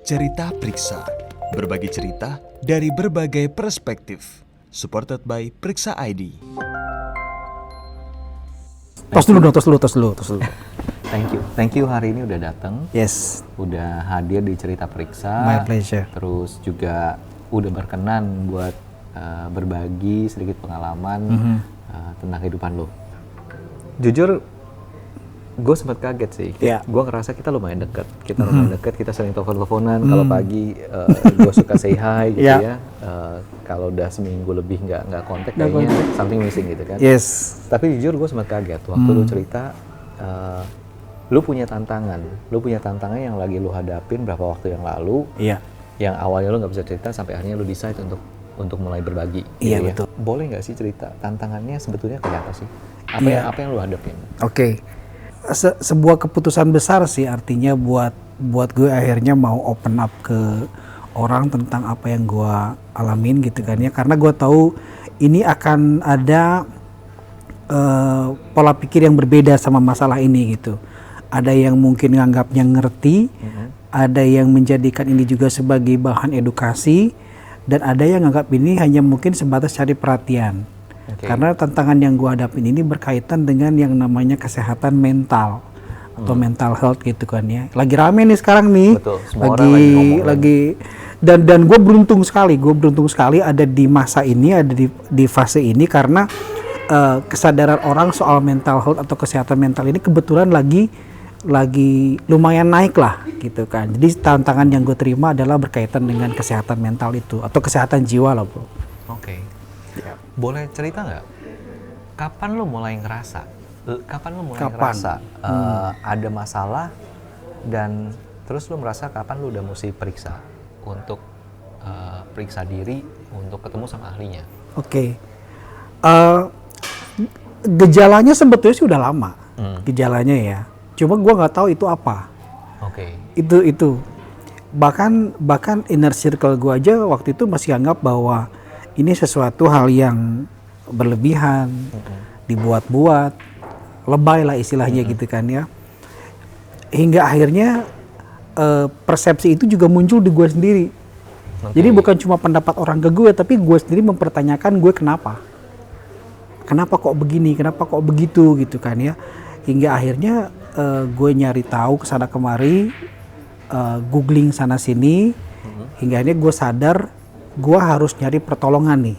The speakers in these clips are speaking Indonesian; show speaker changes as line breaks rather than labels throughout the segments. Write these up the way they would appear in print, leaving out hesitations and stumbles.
Cerita Priksa, berbagi cerita dari berbagai perspektif. Supported by Priksa ID.
Tos dulu.
Thank you hari ini udah datang.
Yes.
Udah hadir di Cerita Priksa.
My pleasure.
Terus juga udah berkenan buat berbagi sedikit pengalaman tentang kehidupan lo. Jujur, gue sempat kaget sih.
Yeah.
Gue ngerasa kita lumayan dekat. Kita sering telepon-teleponan. Kalau pagi gue suka say hi gitu ya. Kalau udah seminggu lebih nggak kontak, kayaknya something missing gitu kan.
Yes.
Tapi jujur gue sempat kaget waktu lu cerita, lu punya tantangan yang lagi lu hadapin berapa waktu yang lalu.
Iya.
Yang awalnya lu nggak bisa cerita sampai akhirnya lu decide untuk mulai berbagi.
Iya,
gitu
betul.
Ya. Boleh nggak sih cerita tantangannya sebetulnya kayak apa sih? Apa yang lu hadapin?
Oke. Sebuah keputusan besar sih, artinya buat gue akhirnya mau open up ke orang tentang apa yang gue alamin gitu kan ya, karena gue tahu ini akan ada pola pikir yang berbeda sama masalah ini gitu. Ada yang mungkin nganggapnya ngerti, ada yang menjadikan ini juga sebagai bahan edukasi, dan ada yang nganggap ini hanya mungkin sebatas cari perhatian. Okay. Karena tantangan yang gue hadapin ini berkaitan dengan yang namanya kesehatan mental atau mental health gitu kan ya. Lagi rame nih sekarang nih.
Betul, semua orang lagi
dan gue beruntung sekali ada di masa ini, ada di fase ini, karena kesadaran orang soal mental health atau kesehatan mental ini kebetulan lagi lumayan naik lah gitu kan. Jadi tantangan yang gue terima adalah berkaitan dengan kesehatan mental itu atau kesehatan jiwa lah bro.
Oke. Boleh cerita nggak? Kapan lo mulai ngerasa? Ada masalah dan terus lo merasa kapan lo udah mesti periksa untuk periksa diri untuk ketemu sama ahlinya? Oke.
Gejalanya sebetulnya sih udah lama. Gejalanya ya. Cuma gue nggak tahu itu apa.
Oke.
Itu. Bahkan inner circle gue aja waktu itu masih anggap bahwa ini sesuatu hal yang berlebihan, dibuat-buat, lebay lah istilahnya gitu kan ya. Hingga akhirnya persepsi itu juga muncul di gue sendiri. Okay. Jadi bukan cuma pendapat orang ke gue, tapi gue sendiri mempertanyakan gue kenapa kok begini, kenapa kok begitu gitu kan ya. Hingga akhirnya gue nyari tahu kesana kemari, googling sana sini, hingga akhirnya gue sadar gue harus nyari pertolongan nih.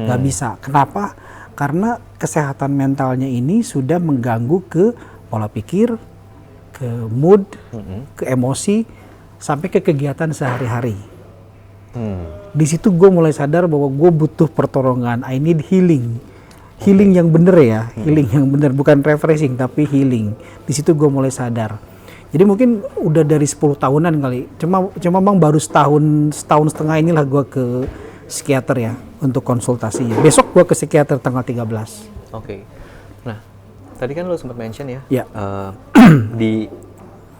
Gak bisa. Kenapa? Karena kesehatan mentalnya ini sudah mengganggu ke pola pikir, ke mood, ke emosi, sampai ke kegiatan sehari-hari. Di situ gue mulai sadar bahwa gue butuh pertolongan. I need healing. Healing yang bener ya. Healing yang bener. Bukan refreshing, tapi healing. Di situ gue mulai sadar. Jadi mungkin udah dari 10 tahunan kali. Cuma memang baru setahun setengah inilah gue ke psikiater ya untuk konsultasinya. Besok gue ke psikiater tanggal 13.
Oke. Nah, tadi kan lo sempat mention ya.
Ya.
Di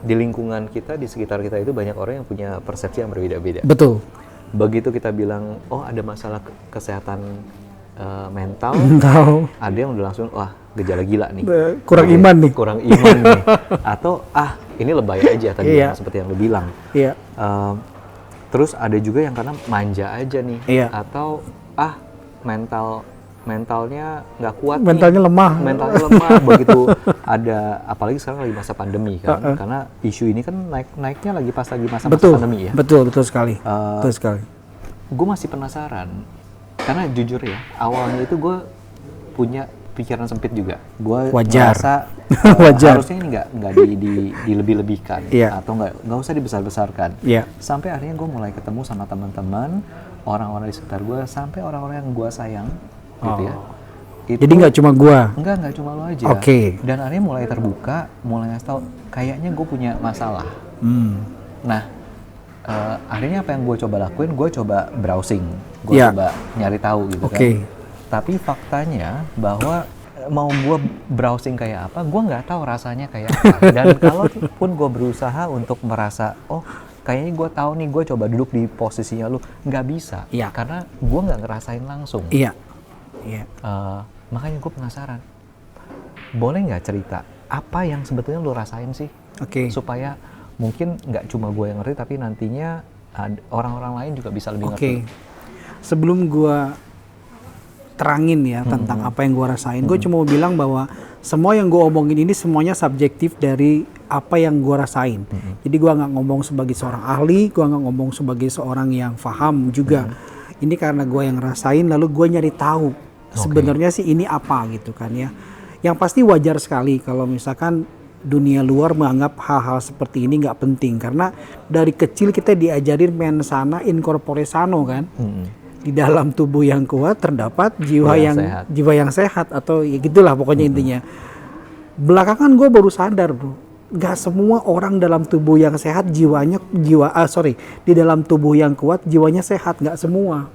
lingkungan kita, di sekitar kita itu banyak orang yang punya persepsi yang berbeda-beda.
Betul.
Begitu kita bilang, oh ada masalah kesehatan mental, ada yang udah langsung, wah gejala gila nih.
Kurang iman nih.
Atau ini lebay aja tadi seperti yang lu bilang.
Iya.
Terus ada juga yang karena manja aja nih.
Iya.
Atau mentalnya nggak kuat.
Mentalnya lemah.
Begitu ada, apalagi sekarang lagi masa pandemi kan. Karena isu ini kan naiknya lagi pas lagi masa pandemi ya.
Betul sekali.
Gue masih penasaran. Karena jujur ya, awalnya itu gue punya pikiran sempit juga. Gue merasa harusnya ini nggak dilebih-lebihkan, atau nggak usah dibesar-besarkan. Sampai akhirnya gue mulai ketemu sama teman-teman, orang-orang di sekitar gue, sampai orang-orang yang gue sayang, gitu ya.
Jadi nggak cuma gue?
Nggak cuma lo aja.
Oke.
Dan akhirnya mulai terbuka, mulai ngasih tahu, kayaknya gue punya masalah. Nah. Akhirnya apa yang gue coba lakuin, gue coba browsing, gue coba nyari tahu gitu kan. Tapi faktanya bahwa mau gue browsing kayak apa, gue nggak tahu rasanya kayak apa. Dan kalaupun gue berusaha untuk merasa, oh kayaknya gue tahu nih, gue coba duduk di posisinya lu, nggak bisa, karena gue nggak ngerasain langsung. Makanya gue penasaran, boleh nggak cerita apa yang sebetulnya lu rasain sih, supaya mungkin nggak cuma gue yang ngerti, tapi nantinya orang-orang lain juga bisa lebih ngerti.
Sebelum gue terangin ya tentang apa yang gue rasain, gue cuma mau bilang bahwa semua yang gue omongin ini semuanya subjektif dari apa yang gue rasain. Jadi gue nggak ngomong sebagai seorang ahli, gue nggak ngomong sebagai seorang yang paham juga. Ini karena gue yang rasain, lalu gue nyari tahu sebenarnya sih ini apa gitu kan ya. Yang pasti wajar sekali kalau misalkan dunia luar menganggap hal-hal seperti ini nggak penting, karena dari kecil kita diajarin mens sana in corpore sano kan. Di dalam tubuh yang kuat terdapat jiwa yang sehat atau ya gitulah pokoknya intinya. Belakangan gue baru sadar bro, nggak semua orang dalam tubuh yang sehat di dalam tubuh yang kuat jiwanya sehat, nggak semua.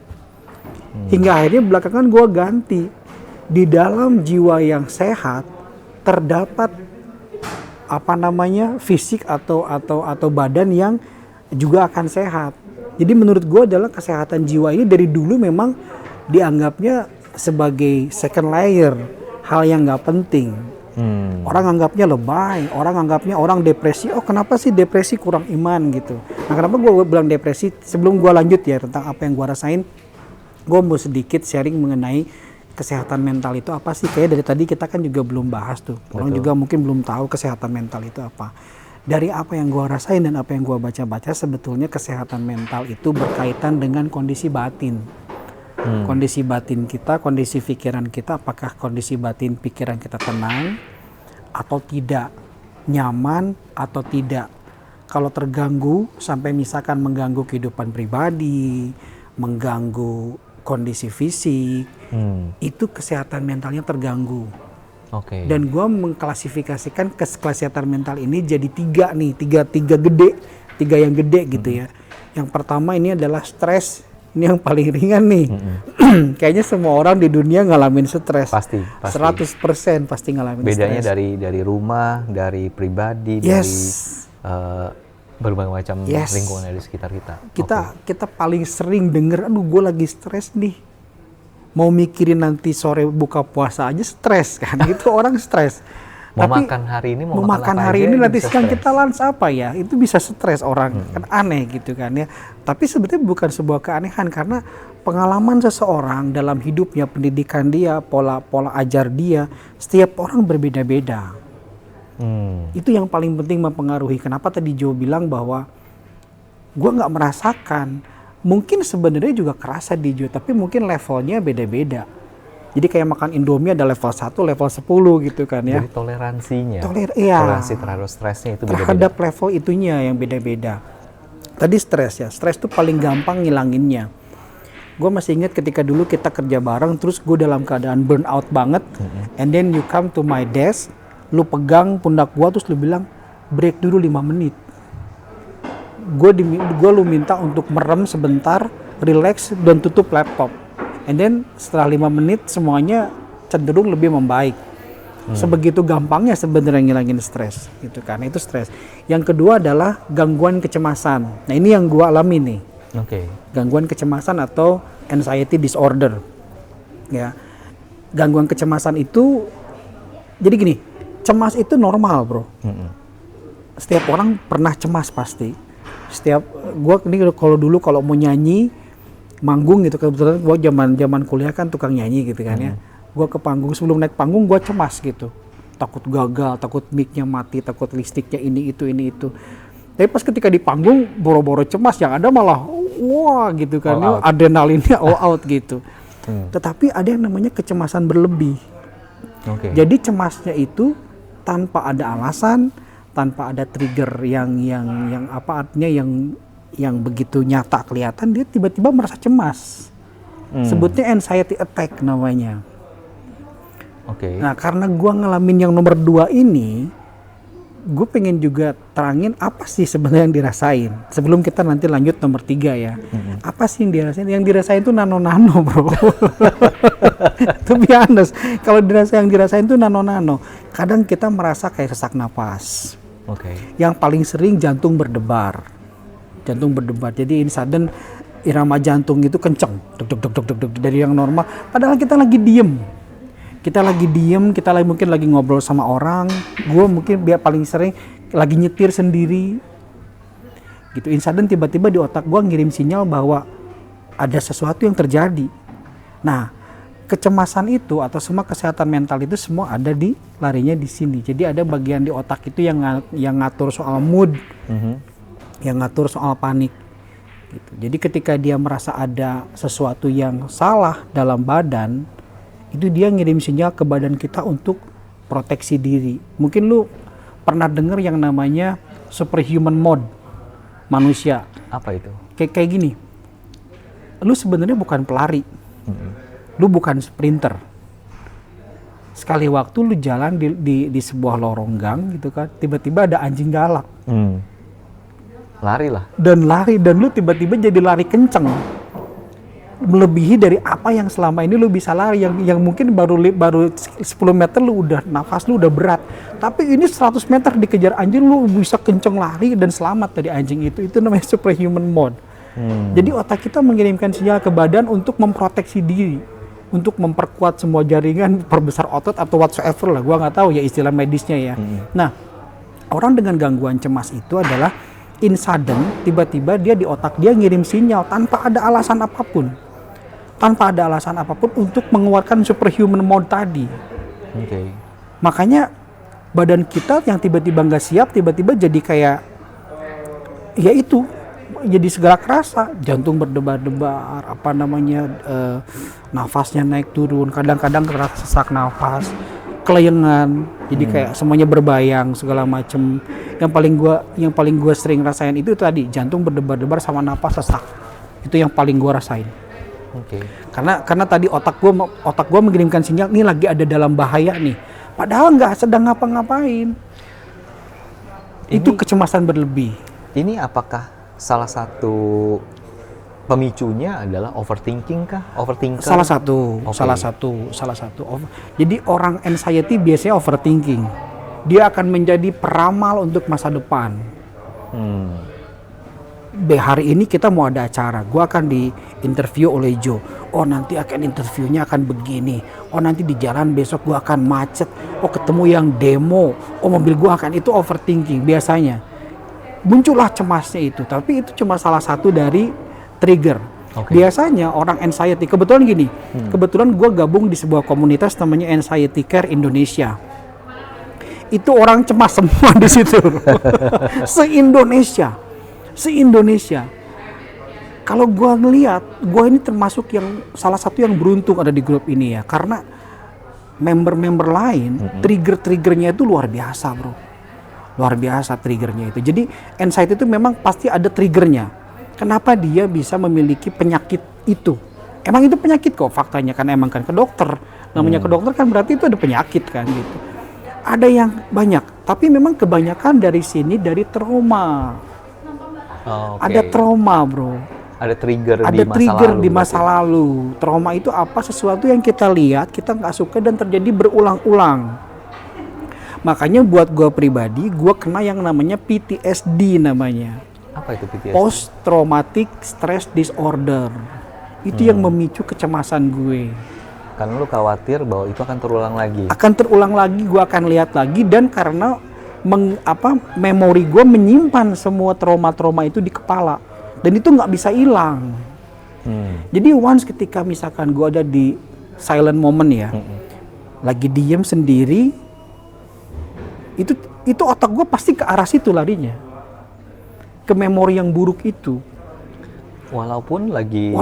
Hingga akhirnya belakangan gue ganti, di dalam jiwa yang sehat terdapat fisik atau badan yang juga akan sehat. Jadi menurut gue adalah kesehatan jiwa ini dari dulu memang dianggapnya sebagai second layer, hal yang nggak penting. Orang anggapnya lebay, orang anggapnya orang depresi. Oh kenapa sih depresi, kurang iman gitu. Nah kenapa gue bilang depresi? Sebelum gue lanjut ya tentang apa yang gue rasain, gue mau sedikit sharing mengenai kesehatan mental itu apa sih. Kayak dari tadi kita kan juga belum bahas tuh. Orang juga mungkin belum tahu kesehatan mental itu apa. Dari apa yang gue rasain dan apa yang gue baca-baca, sebetulnya kesehatan mental itu berkaitan dengan kondisi batin. Kondisi batin kita, kondisi pikiran kita, apakah kondisi batin pikiran kita tenang atau tidak, nyaman atau tidak. Kalau terganggu sampai misalkan mengganggu kehidupan pribadi, mengganggu kondisi fisik, itu kesehatan mentalnya terganggu. Dan gue mengklasifikasikan kesehatan mental ini jadi tiga yang gede gitu ya. Yang pertama ini adalah stres, ini yang paling ringan nih. Kayaknya semua orang di dunia ngalamin stres.
Pasti.
100% pasti ngalamin stres.
Bedanya dari rumah, dari pribadi, dari berbagai macam lingkungan di sekitar kita.
Kita paling sering denger, aduh gue lagi stres nih. Mau mikirin nanti sore buka puasa aja stres kan, itu orang stres.
Mau makan hari ini
nanti siang kita lunch apa ya, itu bisa stres orang. Kan aneh gitu kan ya. Tapi sebetulnya bukan sebuah keanehan, karena pengalaman seseorang dalam hidupnya, pendidikan dia, pola ajar dia, setiap orang berbeda-beda. Itu yang paling penting mempengaruhi. Kenapa tadi Joe bilang bahwa gue nggak merasakan. Mungkin sebenarnya juga kerasa di Joe, tapi mungkin levelnya beda-beda. Jadi kayak makan Indomie ada level 1, level 10 gitu kan ya.
Jadi toleransinya,
toleransi
terhadap stresnya itu beda-beda.
Terhadap level itunya yang beda-beda. Tadi stres ya, stres tuh paling gampang ngilanginnya. Gue masih ingat ketika dulu kita kerja bareng, terus gue dalam keadaan burn out banget. And then you come to my desk, lu pegang pundak gue terus lu bilang, break dulu 5 menit. Gue lu minta untuk merem sebentar, relax dan tutup laptop. And then setelah 5 menit semuanya cenderung lebih membaik. Sebegitu gampangnya sebenarnya ngilangin stres gitu kan. Itu stres. Yang kedua adalah gangguan kecemasan. Nah ini yang gue alami nih. Gangguan kecemasan atau anxiety disorder. Ya. Gangguan kecemasan itu jadi gini, cemas itu normal bro. Setiap orang pernah cemas pasti. Gue ini kalau mau nyanyi manggung gitu, kebetulan gue zaman kuliah kan tukang nyanyi gitu kan ya. Gue ke panggung, sebelum naik panggung gue cemas gitu, takut gagal, takut mic-nya mati, takut listriknya ini itu. Tapi pas ketika di panggung boro-boro cemas, yang ada malah wah gitu kan ya, adrenalinnya all out gitu. Tetapi ada yang namanya kecemasan berlebih. Jadi cemasnya itu tanpa ada alasan, tanpa ada trigger yang apa artinya yang begitu nyata kelihatan, dia tiba-tiba merasa cemas. Sebutnya anxiety attack namanya. Nah karena gue ngalamin yang nomor 2 ini, gue pengen juga terangin apa sih sebenarnya yang dirasain. Sebelum kita nanti lanjut nomor 3 ya. Apa sih yang dirasain? Yang dirasain tuh nano-nano bro. To be honest, kalau yang dirasain tuh nano-nano. Kadang kita merasa kayak sesak napas. Yang paling sering jantung berdebar. Jadi ini sudden irama jantung itu kenceng, dari yang normal. Padahal kita lagi diem, mungkin lagi ngobrol sama orang. Gue mungkin paling sering lagi nyetir sendiri, gitu. Insiden tiba-tiba di otak gue ngirim sinyal bahwa ada sesuatu yang terjadi. Nah, kecemasan itu atau semua kesehatan mental itu semua ada di larinya di sini. Jadi ada bagian di otak itu yang ngatur soal mood, yang ngatur soal panik. Gitu. Jadi ketika dia merasa ada sesuatu yang salah dalam badan, itu dia ngirim sinyal ke badan kita untuk proteksi diri. Mungkin lu pernah dengar yang namanya superhuman mode manusia.
Apa itu?
Kayak gini. Lu sebenarnya bukan pelari. Lu bukan sprinter. Sekali waktu lu jalan di sebuah lorong gang gitu kan, tiba-tiba ada anjing galak.
Lari lah.
Dan lu tiba-tiba jadi lari kenceng. Melebihi dari apa yang selama ini lu bisa lari, yang mungkin baru 10 meter lu udah nafas lu udah berat. Tapi ini 100 meter dikejar anjing lu bisa kenceng lari dan selamat dari anjing itu. Itu namanya superhuman mode. Jadi otak kita mengirimkan sinyal ke badan untuk memproteksi diri, untuk memperkuat semua jaringan, perbesar otot atau whatsoever lah, gua nggak tahu ya istilah medisnya ya. Nah, orang dengan gangguan cemas itu adalah insiden, tiba-tiba dia di otak dia ngirim sinyal tanpa ada alasan apapun, untuk mengeluarkan superhuman mode tadi. Makanya badan kita yang tiba-tiba nggak siap, tiba-tiba jadi kayak, ya itu. Jadi segala kerasa, jantung berdebar-debar, nafasnya naik turun, kadang-kadang terasa sesak nafas, kelayangan, jadi kayak semuanya berbayang segala macem. Yang paling gua sering rasain itu tadi, jantung berdebar-debar sama nafas sesak. Itu yang paling gua rasain. Karena tadi otak gua mengirimkan sinyal, nih lagi ada dalam bahaya nih. Padahal nggak sedang ngapa-ngapain. Itu kecemasan berlebih.
Ini apakah salah satu pemicunya adalah overthinking kah? Overthinker?
Salah satu. Jadi orang anxiety biasanya overthinking. Dia akan menjadi peramal untuk masa depan. Hari ini kita mau ada acara, gue akan di-interview oleh Joe. Oh nanti interviewnya akan begini. Oh nanti di jalan besok gue akan macet. Oh ketemu yang demo. Oh mobil gue akan, itu overthinking biasanya. Muncullah cemasnya itu, tapi itu cuma salah satu dari trigger. Biasanya orang anxiety, kebetulan gue gabung di sebuah komunitas namanya Anxiety Care Indonesia. Itu orang cemas semua di situ. Se-Indonesia. Kalau gue ngelihat, gue ini termasuk yang salah satu yang beruntung ada di grup ini ya, karena member-member lain trigger-triggernya itu luar biasa, bro. Luar biasa triggernya itu. Jadi anxiety itu memang pasti ada triggernya. Kenapa dia bisa memiliki penyakit itu? Emang itu penyakit kok faktanya, kan emang kan ke dokter. Namanya ke dokter kan berarti itu ada penyakit kan gitu. Ada yang banyak, tapi memang kebanyakan dari sini dari trauma. Ada trauma, bro.
Ada trigger
di masa lalu. Trauma itu apa? Sesuatu yang kita lihat, kita nggak suka dan terjadi berulang-ulang. Makanya buat gue pribadi, gue kena yang namanya PTSD namanya.
Apa itu PTSD?
Post Traumatic Stress Disorder. Itu yang memicu kecemasan gue.
Karena lu khawatir bahwa itu akan terulang lagi.
Gue akan lihat lagi, dan karena memori gue menyimpan semua trauma-trauma itu di kepala, dan itu nggak bisa hilang. Jadi once ketika misalkan gue ada di silent moment ya, lagi diem sendiri, itu otak gue pasti ke arah situ larinya, ke memori yang buruk itu. Walaupun lagi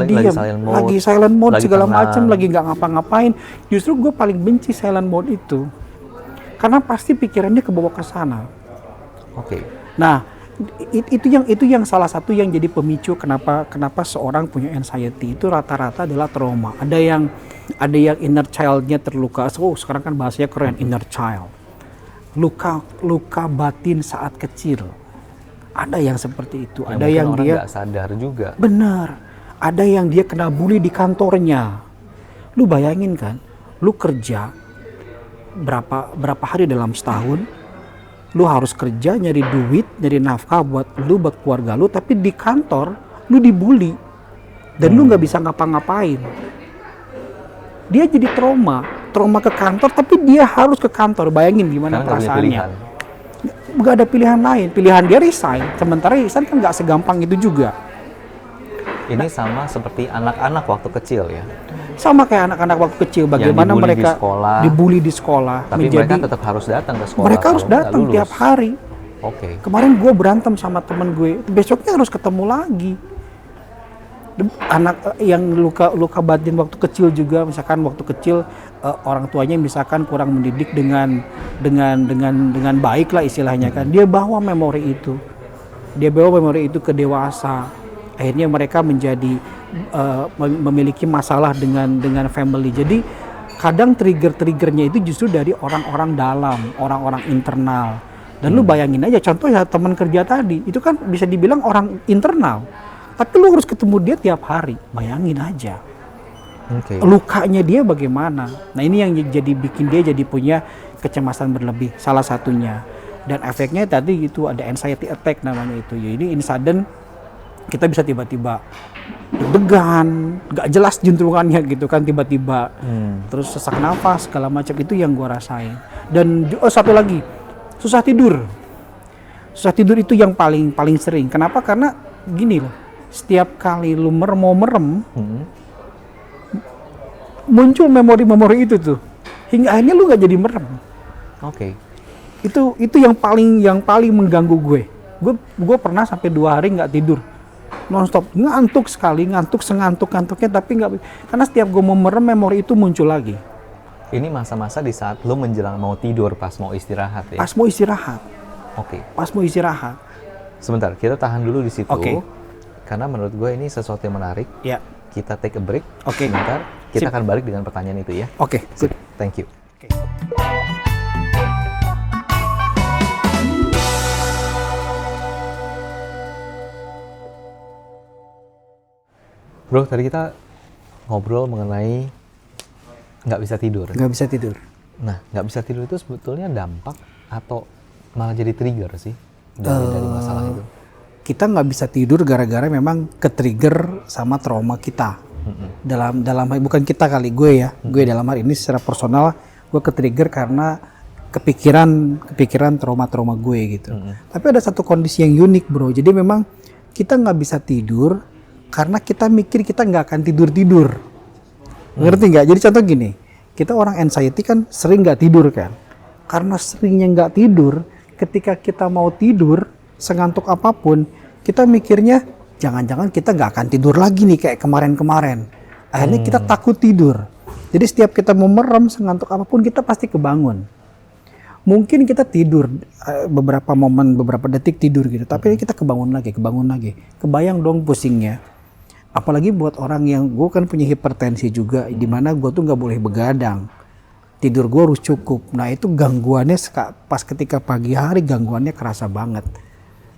diam, lagi silent mode segala macam, lagi nggak ngapa-ngapain. Justru gue paling benci silent mode itu, karena pasti pikirannya kebawa ke sana. Nah, itu yang salah satu yang jadi pemicu kenapa seorang punya anxiety itu rata-rata adalah trauma. Ada yang inner child-nya terluka. Sekarang kan bahasanya keren, inner child. Luka batin saat kecil. Ada yang seperti itu.
Ya,
ada yang dia
nggak sadar juga.
Benar. Ada yang dia kena bully di kantornya. Lu bayangin kan, lu kerja berapa hari dalam setahun, lu harus kerja nyari duit, nyari nafkah buat keluarga lu, tapi di kantor lu dibully dan lu nggak bisa ngapa-ngapain. Dia jadi trauma ke kantor, tapi dia harus ke kantor. Bayangin gimana perasaannya. nggak ada pilihan lain. Pilihan dia resign. Sementara resign kan nggak segampang itu juga.
Ini sama seperti anak-anak waktu kecil ya.
Sama kayak anak-anak waktu kecil, bagaimana
dibully
mereka
di sekolah.
dibully di sekolah.
Tapi mereka tetap harus datang ke sekolah.
Mereka harus
kalau nggak
datang
lulus.
tiap hari.
Oke.
Kemarin gue berantem sama temen gue, besoknya harus ketemu lagi. Anak yang luka batin waktu kecil juga, misalkan waktu kecil orang tuanya misalkan kurang mendidik dengan baik lah istilahnya kan. Dia bawa memori itu ke dewasa. Akhirnya mereka menjadi memiliki masalah dengan family. Jadi kadang triggernya itu justru dari orang-orang dalam, orang-orang internal. Dan lu bayangin aja, contoh ya teman kerja tadi, itu kan bisa dibilang orang internal. Tapi lu harus ketemu dia tiap hari, bayangin aja.
Okay.
Lukanya dia bagaimana. Nah ini yang jadi bikin dia jadi punya kecemasan berlebih, salah satunya. Dan efeknya tadi itu ada anxiety attack namanya itu. Jadi ini sudden, kita bisa tiba-tiba deg-degan, gak jelas juntrungannya gitu kan tiba-tiba. Terus sesak nafas, segala macam itu yang gua rasain. Dan satu lagi, susah tidur. Susah tidur itu yang paling sering. Kenapa? Karena gini loh, setiap kali lu mau merem, muncul memori-memori itu tuh. Hingga akhirnya lu gak jadi merem.
Oke.
Itu yang paling mengganggu gue. Gue pernah sampai 2 hari nggak tidur, nonstop, ngantuk sekali, sengantuk-ngantuknya, tapi nggak, karena setiap gue mau merem memori itu muncul lagi.
Ini masa-masa di saat lo menjelang mau tidur, pas mau istirahat ya?
Pas mau istirahat.
Oke.
Pas mau istirahat.
Sebentar, kita tahan dulu di situ.
Oke.
Karena menurut gue ini sesuatu yang menarik.
Ya.
Kita take a break.
Oke.
Sebentar, kita
Sip.
akan balik dengan pertanyaan itu ya.
Oke, good.
Thank you.
Oke.
Bro, tadi kita ngobrol mengenai nggak bisa tidur.
Nggak bisa tidur.
Nah, nggak bisa tidur itu sebetulnya dampak atau malah jadi trigger sih dari masalah itu?
Kita nggak bisa tidur gara-gara memang ke-trigger sama trauma kita. Dalam bukan kita kali, gue ya. Gue dalam hal ini secara personal gue ke-trigger karena kepikiran trauma-trauma gue gitu. Tapi ada satu kondisi yang unik, bro. Jadi memang kita nggak bisa tidur karena kita mikir kita nggak akan tidur. Ngerti nggak? Jadi contoh gini, kita orang anxiety kan sering nggak tidur kan. Karena seringnya nggak tidur, ketika kita mau tidur, sengantuk apapun, kita mikirnya jangan-jangan kita nggak akan tidur lagi nih kayak kemarin-kemarin. Akhirnya kita takut tidur. Jadi setiap kita mau merem, sengantuk apapun, kita pasti kebangun. Mungkin kita tidur beberapa momen, beberapa detik tidur gitu, tapi kita kebangun lagi. Kebayang dong pusingnya. Apalagi buat orang yang, gue kan punya hipertensi juga, di mana gue tuh nggak boleh begadang. Tidur gue harus cukup. Nah itu gangguannya pas ketika pagi hari, gangguannya kerasa banget.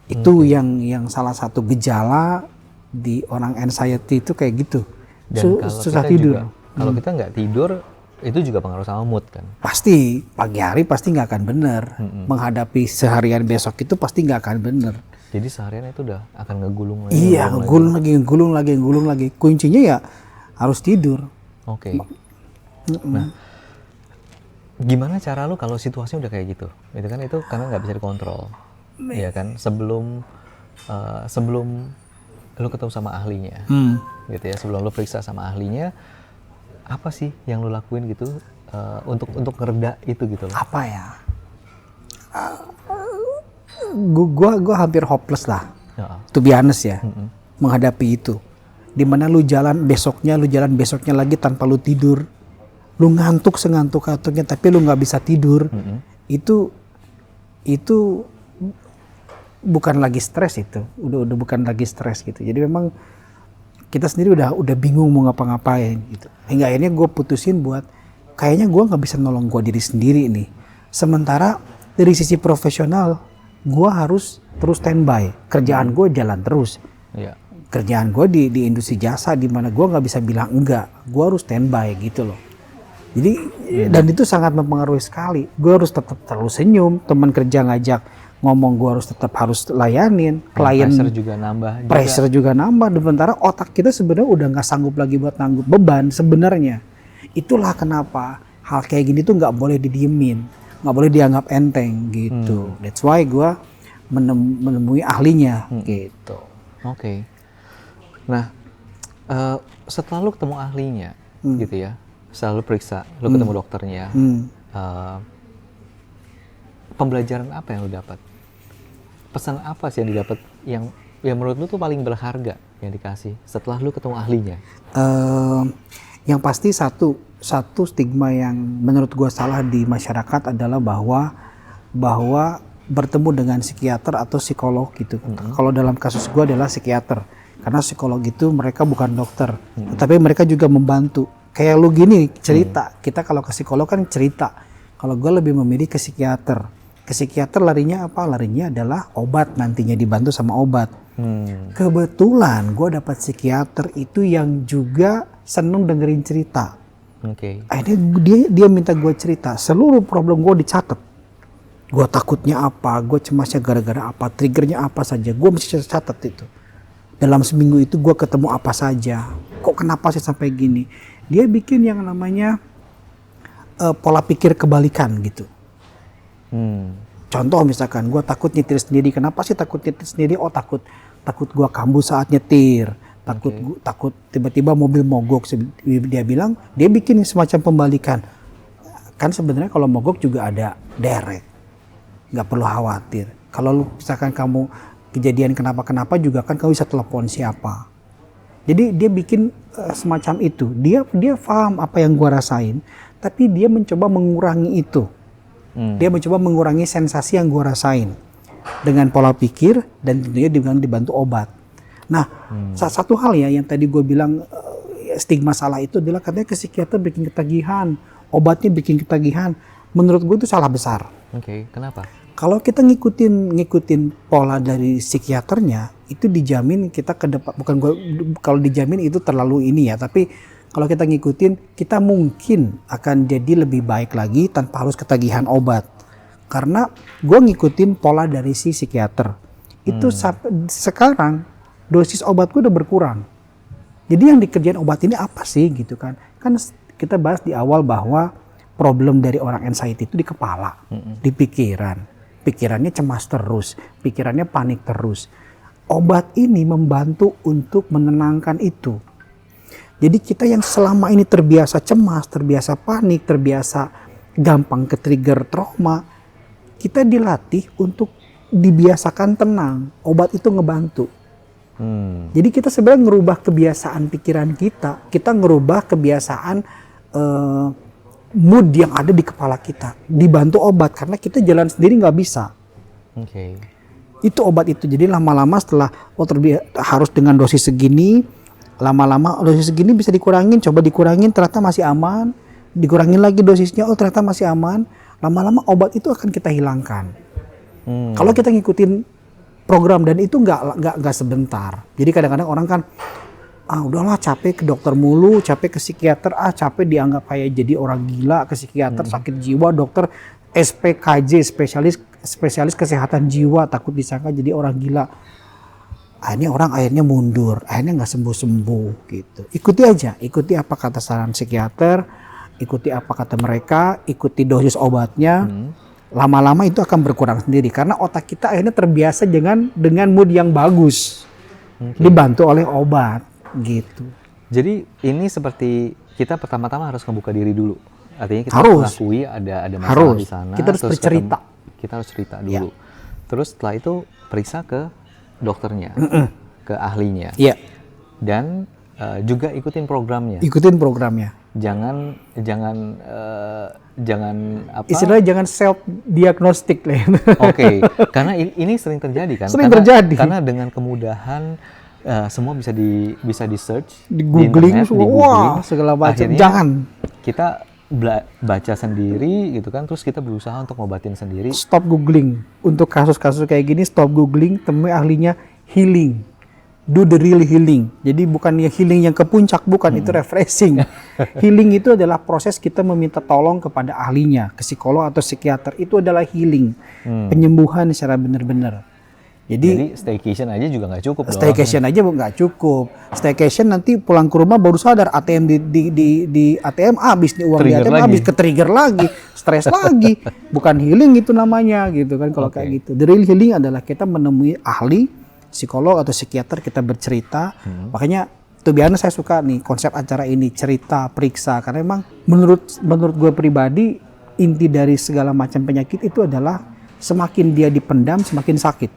Itu yang salah satu gejala di orang anxiety itu kayak gitu.
Dan
Susah tidur.
Kalau kita nggak tidur, itu juga pengaruh sama mood kan?
Pasti, pagi hari pasti nggak akan bener. Menghadapi seharian besok itu pasti nggak akan bener.
Jadi seharian itu udah akan ngegulung lagi.
Iya, ngegulung lagi. Kuncinya ya harus tidur.
Oke. Nah, gimana cara lu kalau situasinya udah kayak gitu? Itu kan itu karena nggak bisa dikontrol, ya kan? Sebelum lu ketemu sama ahlinya, gitu ya. Sebelum lu periksa sama ahlinya, apa sih yang lu lakuin gitu untuk ngereda itu gitu loh?
Apa ya? Gua hampir hopeless lah, to be honest ya, menghadapi itu. Dimana lu jalan besoknya lagi tanpa lu tidur, lu ngantuk sengantuk-ngantuknya, tapi lu nggak bisa tidur. Itu bukan lagi stres, itu udah bukan lagi stres gitu. Jadi memang kita sendiri udah bingung mau ngapa-ngapain gitu. Hingga akhirnya gue putusin buat kayaknya gue nggak bisa nolong gue diri sendiri nih. Sementara dari sisi profesional gue harus terus standby, kerjaan gue jalan terus.
Iya.
Kerjaan gue di industri jasa, di mana gue nggak bisa bilang enggak, gue harus standby gitu loh. Jadi dan itu sangat mempengaruhi sekali. Gue harus tetap terlalu senyum, teman kerja ngajak ngomong gue harus layanin, klien pressure juga nambah. Sementara otak kita sebenarnya udah nggak sanggup lagi buat nanggup beban sebenarnya. Itulah kenapa hal kayak gini tuh nggak boleh didiemin. nggak boleh dianggap enteng gitu. That's why gue menemui ahlinya gitu.
Oke. Nah, setelah lu ketemu ahlinya, gitu ya, setelah lu periksa, lu ketemu dokternya, pembelajaran apa yang lu dapat? Pesan apa sih yang didapat yang menurut lu tuh paling berharga yang dikasih setelah lu ketemu ahlinya?
Yang pasti satu stigma yang menurut gue salah di masyarakat adalah bahwa bertemu dengan psikiater atau psikolog gitu. Kalau dalam kasus gue adalah psikiater, karena psikolog itu mereka bukan dokter, tapi mereka juga membantu. Kayak lu gini cerita, kita kalau ke psikolog kan cerita. Kalau gue lebih memilih ke psikiater. Ke psikiater larinya apa? Larinya adalah obat, nantinya dibantu sama obat. Kebetulan gue dapat psikiater itu yang juga seneng dengerin cerita. Akhirnya dia minta gue cerita, seluruh problem gue dicatat. Gue takutnya apa, gue cemasnya gara-gara apa, triggernya apa saja, gue mesti catat itu. Dalam seminggu itu gue ketemu apa saja, kok kenapa sih sampai gini. Dia bikin yang namanya pola pikir kebalikan gitu. Contoh misalkan gue takut nyetir sendiri, kenapa sih takut nyetir sendiri? Oh takut gue kambuh saat nyetir, takut tiba-tiba mobil mogok. Dia bilang dia bikin semacam pembalikan. Kan sebenarnya kalau mogok juga ada derek, nggak perlu khawatir. Kalau misalkan kamu kejadian kenapa juga kan kamu bisa telepon siapa. Jadi dia bikin semacam itu. Dia paham apa yang gue rasain, tapi dia mencoba mengurangi itu. Dia mencoba mengurangi sensasi yang gue rasain dengan pola pikir dan tentunya dengan dibantu obat. Nah, satu hal ya yang tadi gue bilang stigma salah itu adalah katanya ke psikiater bikin ketagihan, obatnya bikin ketagihan. Menurut gue itu salah besar.
Kenapa?
Kalau kita ngikutin pola dari psikiaternya, itu dijamin kita ke depan. Bukan gue, kalau dijamin itu terlalu ini ya, tapi kalau kita ngikutin, kita mungkin akan jadi lebih baik lagi tanpa harus ketagihan obat. Karena gue ngikutin pola dari si psikiater. Itu sekarang dosis obat gue udah berkurang. Jadi yang dikerjain obat ini apa sih gitu kan? Kan kita bahas di awal bahwa problem dari orang anxiety itu di kepala, di pikiran. Pikirannya cemas terus, pikirannya panik terus. Obat ini membantu untuk menenangkan itu. Jadi kita yang selama ini terbiasa cemas, terbiasa panik, terbiasa gampang ke-trigger trauma, kita dilatih untuk dibiasakan tenang. Obat itu ngebantu. Jadi kita sebenarnya ngerubah kebiasaan pikiran kita ngerubah kebiasaan mood yang ada di kepala kita. Dibantu obat, karena kita jalan sendiri nggak bisa. Itu obat itu. Jadi lama-lama setelah harus dengan dosis segini, lama-lama dosis segini bisa dikurangin, coba dikurangin ternyata masih aman, dikurangin lagi dosisnya, oh ternyata masih aman, lama-lama obat itu akan kita hilangkan. Kalau kita ngikutin program, dan itu nggak sebentar. Jadi kadang-kadang orang kan, udahlah capek ke dokter mulu, capek ke psikiater, capek dianggap kayak jadi orang gila ke psikiater, sakit jiwa, dokter SPKJ, spesialis kesehatan jiwa, takut disangka jadi orang gila. Akhirnya mundur, akhirnya nggak sembuh-sembuh gitu. Ikuti apa kata saran psikiater, ikuti apa kata mereka, ikuti dosis obatnya. Lama-lama itu akan berkurang sendiri karena otak kita akhirnya terbiasa dengan mood yang bagus, dibantu oleh obat gitu.
Jadi ini seperti kita pertama-tama harus membuka diri dulu. Artinya kita mengakui ada masalah di sana.
Kita harus bercerita.
Kita harus cerita dulu. Terus setelah itu periksa ke dokternya, ke ahlinya. Dan juga ikutin programnya. Jangan apa? Istilahnya
jangan self diagnostik lah.
Karena ini sering terjadi kan. Karena dengan kemudahan semua bisa di search,
di googling, segala macam. Jangan.
Kita baca sendiri gitu kan, terus kita berusaha untuk ngobatin sendiri.
Stop googling. Untuk kasus-kasus kayak gini, stop googling, temui ahlinya, healing. Do the real healing. Jadi bukan healing yang ke puncak, bukan, itu refreshing. Healing itu adalah proses kita meminta tolong kepada ahlinya, ke psikolog atau psikiater. Itu adalah healing, penyembuhan secara benar-benar.
Jadi staycation aja juga nggak cukup dong.
Staycation aja nggak cukup. Staycation nanti pulang ke rumah baru sadar ATM di ATM habis nih, uang di
Trigger
ATM
lagi.
habis, ke-trigger lagi, stres lagi. Bukan healing itu namanya gitu kan kalau kayak gitu. The real healing adalah kita menemui ahli, psikolog atau psikiater, kita bercerita. Makanya tuh biasanya saya suka nih konsep acara ini, cerita, periksa, karena emang menurut gue pribadi inti dari segala macam penyakit itu adalah semakin dia dipendam semakin sakit.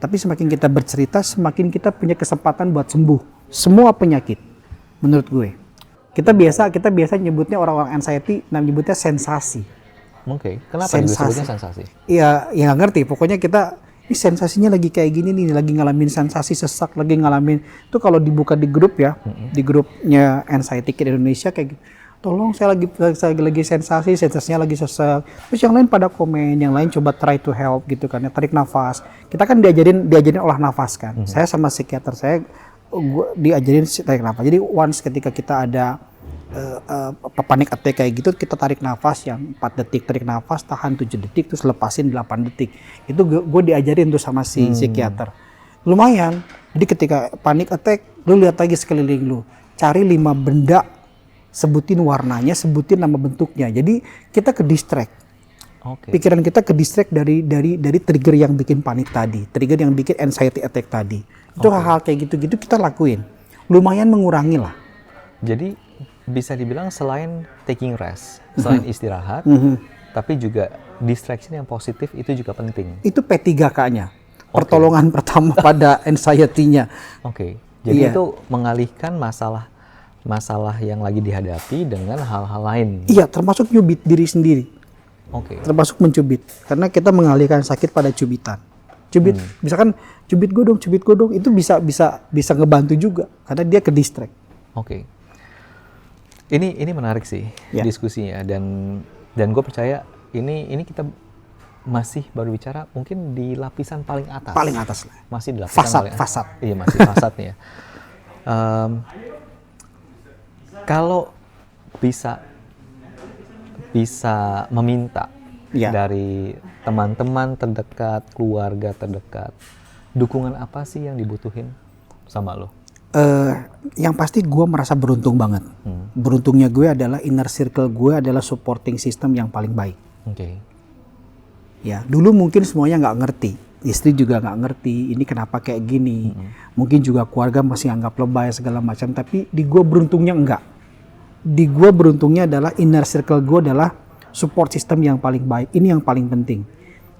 Tapi semakin kita bercerita, semakin kita punya kesempatan buat sembuh semua penyakit. Menurut gue, kita biasa nyebutnya orang-orang anxiety, nyebutnya sensasi.
Oke. Kenapa disebutnya sensasi?
Iya, ya nggak ngerti. Pokoknya kita ini sensasinya lagi kayak gini nih, lagi ngalamin sensasi sesak, lagi ngalamin itu kalau dibuka di grup ya, di grupnya Anxiety Kit Indonesia kayak gitu. Tolong saya lagi sensasinya lagi sesak. Terus yang lain pada komen, yang lain coba try to help gitu kan, ya, tarik nafas. Kita kan diajarin olah nafas kan. Saya sama psikiater gua diajarin tarik nafas. Jadi once ketika kita ada panic attack kayak gitu, kita tarik nafas yang 4 detik, tarik nafas, tahan 7 detik, terus lepasin 8 detik. Itu gue diajarin tuh sama si psikiater. Lumayan. Jadi ketika panic attack, lu lihat lagi sekeliling lu, cari 5 benda, sebutin warnanya, sebutin nama bentuknya. Jadi kita ke distract. Pikiran kita ke distract dari trigger yang bikin panik tadi, trigger yang bikin anxiety attack tadi. Itu hal-hal kayak gitu-gitu kita lakuin. Lumayan mengurangi lah.
Jadi bisa dibilang selain taking rest, selain istirahat, tapi juga distraction yang positif itu juga penting.
Itu P3K-nya. Pertolongan pertama pada anxiety-nya.
Jadi itu mengalihkan masalah yang lagi dihadapi dengan hal-hal lain.
Iya, termasuk nyubit diri sendiri. Termasuk mencubit. Karena kita mengalihkan sakit pada cubitan. Cubit, misalkan cubit gue dong, itu bisa ngebantu juga karena dia ke distract.
Ini menarik sih diskusinya, dan gue percaya ini kita masih baru bicara mungkin di lapisan paling atas. Paling atas lah. Masih di lapisan
fasad.
Iya, masih fasadnya. Kalau bisa meminta dari teman-teman terdekat, keluarga terdekat, dukungan apa sih yang dibutuhin sama lo?
Yang pasti gue merasa beruntung banget. Beruntungnya gue adalah inner circle gue adalah supporting system yang paling baik. Ya, dulu mungkin semuanya nggak ngerti, istri juga nggak ngerti, ini kenapa kayak gini. Mungkin juga keluarga masih anggap lebay segala macam. Tapi di gue beruntungnya enggak. Di gue beruntungnya adalah inner circle gue adalah support system yang paling baik. Ini yang paling penting.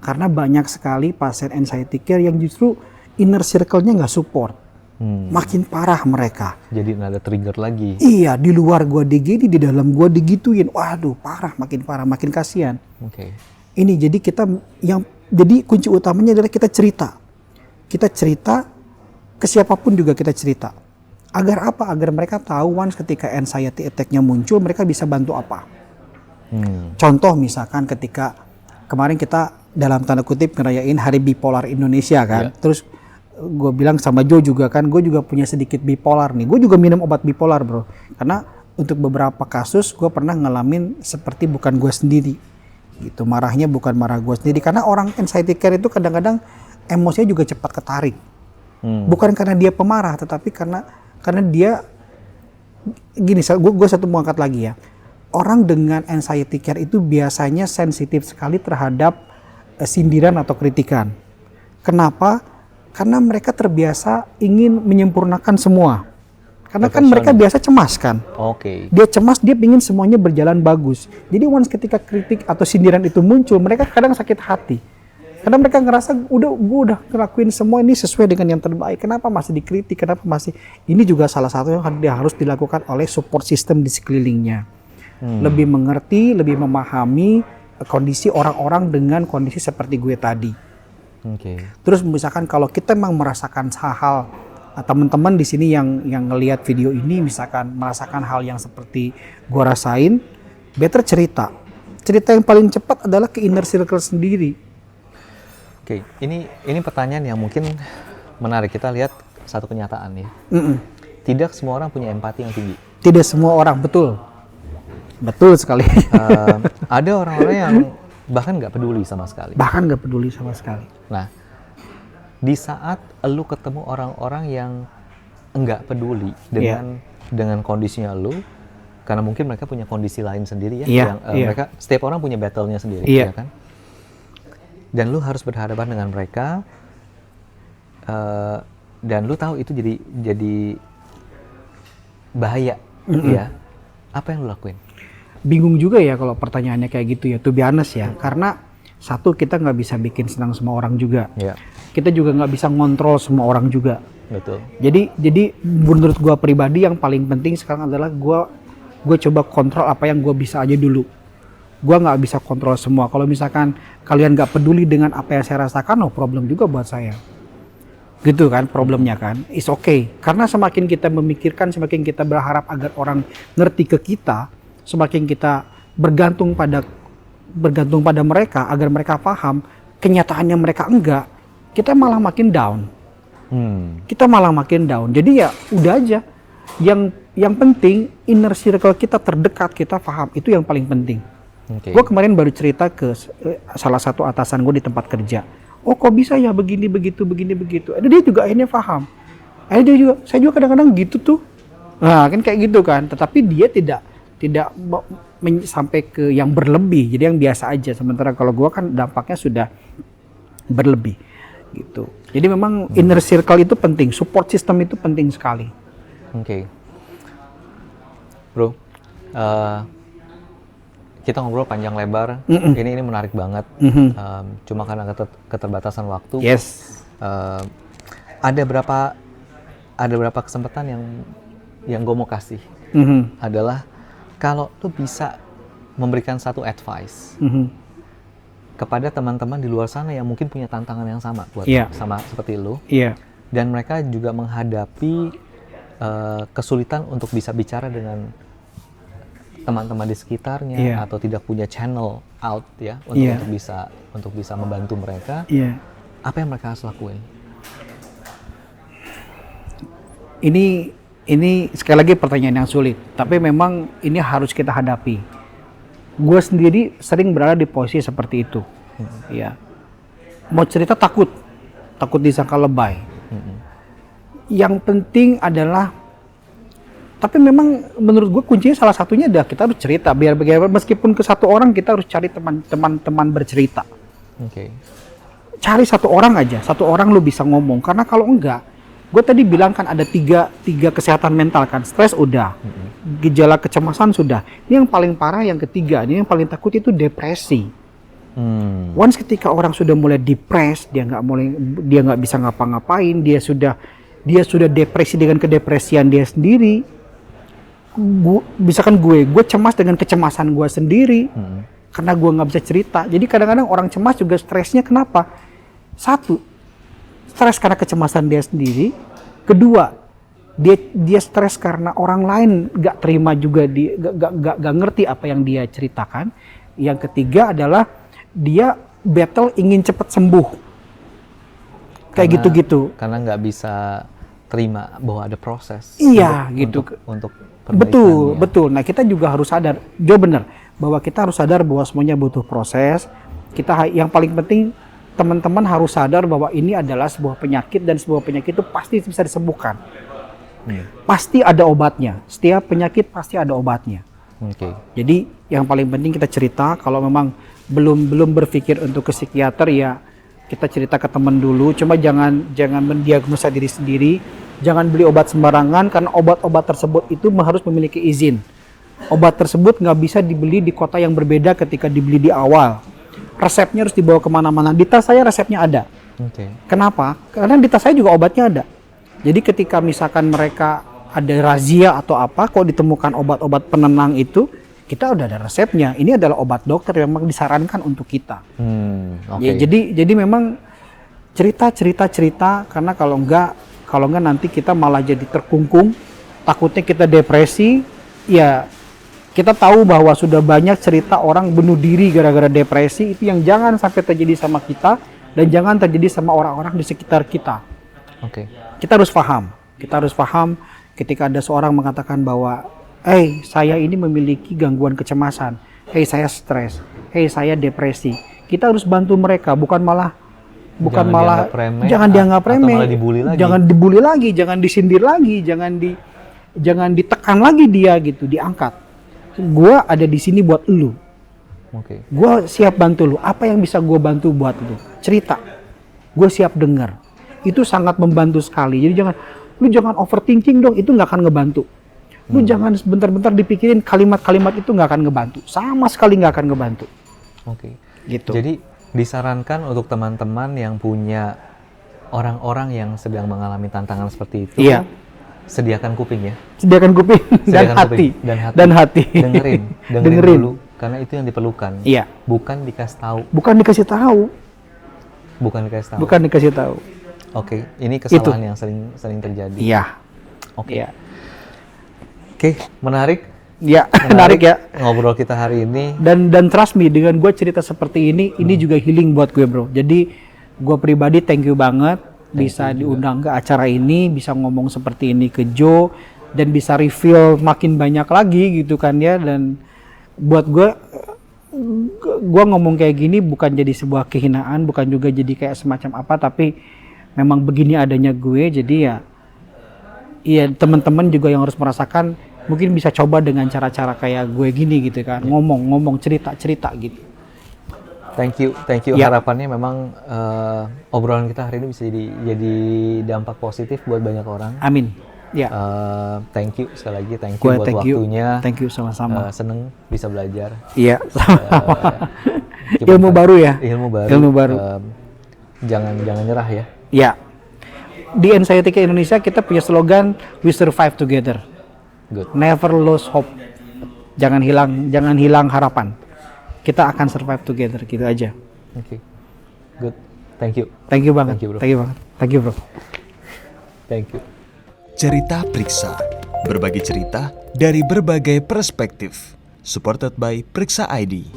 Karena banyak sekali pasien anxiety care yang justru inner circle-nya nggak support. Makin parah mereka.
Jadi ada trigger lagi.
Iya, di luar gua digini, di dalam gua digituin. Waduh, parah, makin kasihan. Ini jadi jadi kunci utamanya adalah kita cerita. Kita cerita ke siapapun juga kita cerita. Agar apa? Agar mereka tahu once ketika anxiety attack-nya muncul, mereka bisa bantu apa. Contoh misalkan ketika kemarin kita dalam tanda kutip ngerayain Hari Bipolar Indonesia kan. Terus gue bilang sama Joe juga kan, gue juga punya sedikit bipolar nih. Gue juga minum obat bipolar bro. Karena untuk beberapa kasus gue pernah ngalamin seperti bukan gue sendiri. Gitu, marahnya bukan marah gue sendiri. Karena orang anxiety care itu kadang-kadang emosinya juga cepat ketarik. Bukan karena dia pemarah, tetapi karena dia gini, gue satu mau angkat lagi ya. Orang dengan anxiety care itu biasanya sensitif sekali terhadap sindiran atau kritikan. Kenapa? Karena mereka terbiasa ingin menyempurnakan semua. Karena kan mereka biasa cemas kan. Dia cemas, dia ingin semuanya berjalan bagus. Jadi once ketika kritik atau sindiran itu muncul, mereka kadang sakit hati. Karena mereka ngerasa gue udah ngelakuin semua ini sesuai dengan yang terbaik. Kenapa masih dikritik? Kenapa masih? Ini juga salah satu yang harus dilakukan oleh support system di sekelilingnya. Lebih mengerti, lebih memahami kondisi orang-orang dengan kondisi seperti gue tadi. Terus misalkan kalau kita memang merasakan hal-hal, teman-teman di sini yang ngelihat video ini misalkan merasakan hal yang seperti gue rasain, better cerita. Cerita yang paling cepat adalah ke inner circle sendiri.
Ini pertanyaan yang mungkin menarik. Kita lihat satu kenyataan ya. Tidak semua orang punya empati yang tinggi.
Tidak semua orang, betul sekali.
Ada orang-orang yang bahkan nggak peduli sama sekali.
Nah,
di saat lu ketemu orang-orang yang enggak peduli dengan kondisinya lu, karena mungkin mereka punya kondisi lain sendiri ya, mereka setiap orang punya battle-nya sendiri, ya kan? Dan lu harus berhadapan dengan mereka, dan lu tahu itu jadi bahaya, ya. Apa yang lu lakuin?
Bingung juga ya kalau pertanyaannya kayak gitu ya, to be honest ya, karena satu, kita nggak bisa bikin senang semua orang juga. Kita juga nggak bisa ngontrol semua orang juga.
Betul.
Jadi menurut gua pribadi yang paling penting sekarang adalah gua coba kontrol apa yang gua bisa aja dulu. Gua nggak bisa kontrol semua. Kalau misalkan kalian nggak peduli dengan apa yang saya rasakan, no problem juga buat saya. Gitu kan problemnya kan. It's okay. Karena semakin kita memikirkan, semakin kita berharap agar orang ngerti ke kita, semakin kita bergantung pada mereka agar mereka paham, kenyataannya mereka enggak, kita malah makin down. Kita malah makin down. Jadi ya udah aja. Yang penting inner circle kita terdekat, kita paham, itu yang paling penting. Gue kemarin baru cerita ke salah satu atasan gue di tempat kerja. Oh kok bisa ya begini begitu. Dia juga akhirnya paham. Akhirnya dia juga, saya juga kadang-kadang gitu tuh. Nah kan kayak gitu kan. Tetapi dia tidak sampai ke yang berlebih, jadi yang biasa aja. Sementara kalau gue kan dampaknya sudah berlebih gitu. Jadi memang inner circle itu penting, support system itu penting sekali.
Bro, kita ngobrol panjang lebar. Ini menarik banget. Cuma karena keterbatasan waktu. Ada berapa kesempatan yang gue mau kasih adalah kalau lu bisa memberikan satu advice kepada teman-teman di luar sana yang mungkin punya tantangan yang sama sama seperti lu, dan mereka juga menghadapi kesulitan untuk bisa bicara dengan teman-teman di sekitarnya, atau tidak punya channel out ya untuk bisa membantu mereka, apa yang mereka harus lakuin? Ini sekali lagi pertanyaan yang sulit, tapi memang ini harus kita hadapi. Gue sendiri sering berada di posisi seperti itu. Ya, mau cerita takut disangka lebay. Yang penting adalah, tapi memang menurut gue kuncinya salah satunya adalah kita harus cerita. Biar bagaimana, meskipun ke satu orang kita harus cari teman-teman bercerita. Cari satu orang aja, satu orang lu bisa ngomong. Karena kalau enggak, gue tadi bilang kan ada tiga kesehatan mental kan, stres udah, gejala kecemasan sudah. Ini yang paling parah yang ketiga, ini yang paling takut itu depresi. Once ketika orang sudah mulai depres, dia nggak bisa ngapa-ngapain, dia sudah depresi dengan kedepresian dia sendiri. Misalkan gue cemas dengan kecemasan gue sendiri, karena gue nggak bisa cerita. Jadi kadang-kadang orang cemas juga stresnya kenapa? Satu, stres karena kecemasan dia sendiri. Kedua, dia stres karena orang lain gak terima juga, gak ngerti apa yang dia ceritakan. Yang ketiga adalah dia battle ingin cepat sembuh. Kayak gitu-gitu. Karena nggak bisa terima bahwa ada proses.
Iya, gitu.
Untuk perbaikan.
Betul. Nah kita juga harus sadar, jauh benar, bahwa kita harus sadar bahwa semuanya butuh proses. Yang paling penting, teman-teman harus sadar bahwa ini adalah sebuah penyakit, dan sebuah penyakit itu pasti bisa disembuhkan. Pasti ada obatnya. Setiap penyakit pasti ada obatnya. Jadi yang paling penting kita cerita. Kalau memang belum berpikir untuk ke psikiater, ya kita cerita ke teman dulu. Cuma jangan mendiagnosa diri sendiri. Jangan beli obat sembarangan, karena obat-obat tersebut itu harus memiliki izin. Obat tersebut nggak bisa dibeli di kota yang berbeda ketika dibeli di awal. Resepnya harus dibawa kemana-mana. Di tas saya resepnya ada. Kenapa? Karena di tas saya juga obatnya ada. Jadi ketika misalkan mereka ada razia atau apa, kok ditemukan obat-obat penenang itu, kita udah ada resepnya. Ini adalah obat dokter yang memang disarankan untuk kita. Ya, jadi memang cerita, karena kalau enggak nanti kita malah jadi terkungkung. Takutnya kita depresi. Ya, kita tahu bahwa sudah banyak cerita orang bunuh diri gara-gara depresi. Itu yang jangan sampai terjadi sama kita, dan jangan terjadi sama orang-orang di sekitar kita. Kita harus paham ketika ada seorang mengatakan bahwa saya ini memiliki gangguan kecemasan, saya stres, saya depresi. Kita harus bantu mereka, bukan malah bukan
Jangan
malah
dianggap remeh,
jangan dianggap
atau
remeh,
malah dibully lagi.
jangan dibully lagi, jangan disindir lagi, jangan ditekan lagi dia gitu, diangkat. Gua ada di sini buat lu.
Oke.
Gua siap bantu lu. Apa yang bisa gua bantu buat lu? Cerita. Gue siap dengar. Itu sangat membantu sekali. Jadi lu jangan overthinking dong, itu nggak akan ngebantu. Lu jangan sebentar-bentar dipikirin kalimat-kalimat itu nggak akan ngebantu. Sama sekali nggak akan ngebantu.
Oke.
Gitu.
Jadi disarankan untuk teman-teman yang punya orang-orang yang sedang mengalami tantangan seperti itu,
Iya.
sediakan kuping ya.
Sediakan kuping dan
Sediakan
hati.
kuping
Dan hati.
Dengerin dulu, karena itu yang diperlukan.
Iya.
Bukan dikasih tahu.
Bukan dikasih tahu.
Bukan dikasih tahu. Oke, ini kesalahan yang sering terjadi.
Iya.
Oke.
Iya.
Oke, menarik.
Iya, menarik ya.
Ngobrol kita hari ini.
Dan trust me, dengan gue cerita seperti ini juga healing buat gue, bro. Jadi gue pribadi thank you banget bisa diundang ke acara ini, bisa ngomong seperti ini ke Joe, dan bisa reveal makin banyak lagi gitu kan ya. Dan buat gue ngomong kayak gini bukan jadi sebuah kehinaan, bukan juga jadi kayak semacam apa, tapi memang begini adanya gue. Jadi ya teman-teman juga yang harus merasakan, mungkin bisa coba dengan cara-cara kayak gue gini gitu kan, ngomong cerita gitu.
Thank you.
Ya.
Harapannya memang obrolan kita hari ini bisa jadi dampak positif buat banyak orang.
Amin. Ya.
Thank you sekali lagi, thank you
Gue
buat
thank you.
waktunya.
Thank you sama-sama.
Seneng bisa belajar.
Iya, sama-sama.
Gimana?
Ilmu baru ya.
Ilmu baru. Jangan nyerah ya.
Ya. Di Anxietika Indonesia kita punya slogan We Survive Together.
Good.
Never lose hope. Jangan hilang harapan. Kita akan survive together, gitu aja.
Oke. Good. Thank you.
Thank you banget.
Thank you, bro.
Thank you, bro.
Thank you.
Cerita Priksa, berbagi cerita dari berbagai perspektif. Supported by Priksa ID.